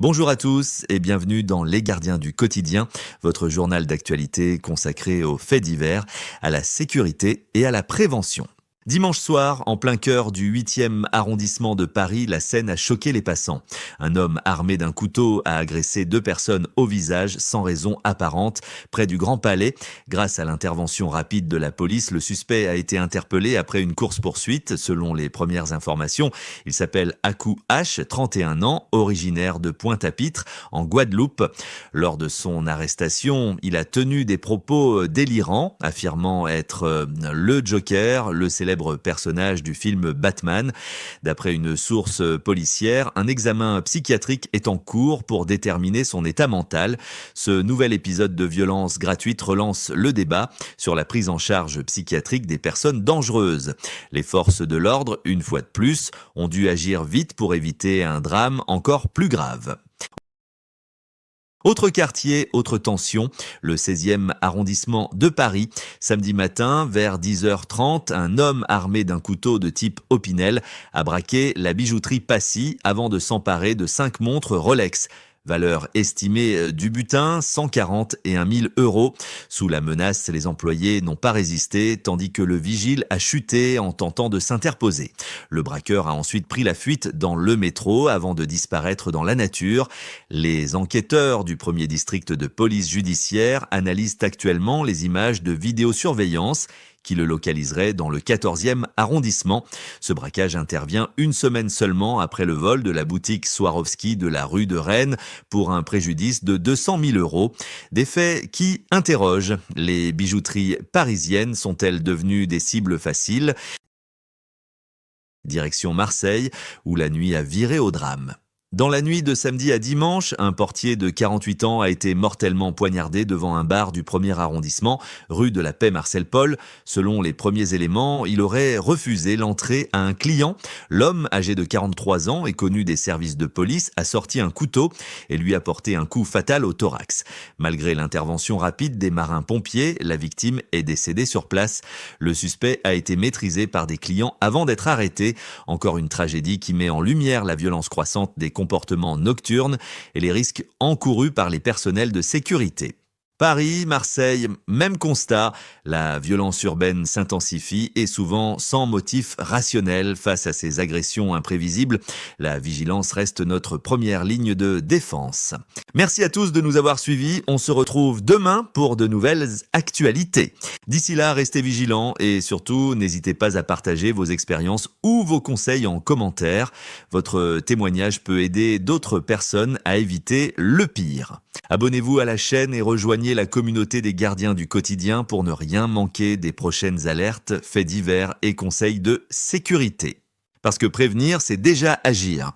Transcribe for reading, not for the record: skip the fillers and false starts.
Bonjour à tous et bienvenue dans Les Gardiens du quotidien, votre journal d'actualité consacré aux faits divers, à la sécurité et à la prévention. Dimanche soir, en plein cœur du 8e arrondissement de Paris, la scène a choqué les passants. Un homme armé d'un couteau a agressé deux personnes au visage sans raison apparente près du Grand Palais. Grâce à l'intervention rapide de la police, le suspect a été interpellé après une course-poursuite. Selon les premières informations, il s'appelle Akou H, 31 ans, originaire de Pointe-à-Pitre, en Guadeloupe. Lors de son arrestation, il a tenu des propos délirants, affirmant être le Joker, le célèbre personnage du film Batman. D'après une source policière, un examen psychiatrique est en cours pour déterminer son état mental. Ce nouvel épisode de violence gratuite relance le débat sur la prise en charge psychiatrique des personnes dangereuses. Les forces de l'ordre, une fois de plus, ont dû agir vite pour éviter un drame encore plus grave. Autre quartier, autre tension, le 16e arrondissement de Paris. Samedi matin, vers 10h30, un homme armé d'un couteau de type Opinel a braqué la bijouterie Passy avant de s'emparer de 5 montres Rolex. Valeur estimée du butin, 140 et 1 000 euros. Sous la menace, les employés n'ont pas résisté, tandis que le vigile a chuté en tentant de s'interposer. Le braqueur a ensuite pris la fuite dans le métro avant de disparaître dans la nature. Les enquêteurs du 1er district de police judiciaire analysent actuellement les images de vidéosurveillance qui le localiserait dans le 14e arrondissement. Ce braquage intervient une semaine seulement après le vol de la boutique Swarovski de la rue de Rennes pour un préjudice de 200 000 euros. Des faits qui interrogent. Les bijouteries parisiennes sont-elles devenues des cibles faciles ? Direction Marseille, où la nuit a viré au drame. Dans la nuit de samedi à dimanche, un portier de 48 ans a été mortellement poignardé devant un bar du 1er arrondissement, rue de la Paix Marcel Paul. Selon les premiers éléments, il aurait refusé l'entrée à un client. L'homme, âgé de 43 ans et connu des services de police, a sorti un couteau et lui a porté un coup fatal au thorax. Malgré l'intervention rapide des marins-pompiers, la victime est décédée sur place. Le suspect a été maîtrisé par des clients avant d'être arrêté. Encore une tragédie qui met en lumière la violence croissante des comportements nocturnes et les risques encourus par les personnels de sécurité. Paris, Marseille, même constat, la violence urbaine s'intensifie et souvent sans motif rationnel face à ces agressions imprévisibles. La vigilance reste notre première ligne de défense. Merci à tous de nous avoir suivis. On se retrouve demain pour de nouvelles actualités. D'ici là, restez vigilants et surtout, n'hésitez pas à partager vos expériences ou vos conseils en commentaire. Votre témoignage peut aider d'autres personnes à éviter le pire. Abonnez-vous à la chaîne et rejoignez la communauté des gardiens du quotidien pour ne rien manquer des prochaines alertes, faits divers et conseils de sécurité. Parce que prévenir, c'est déjà agir.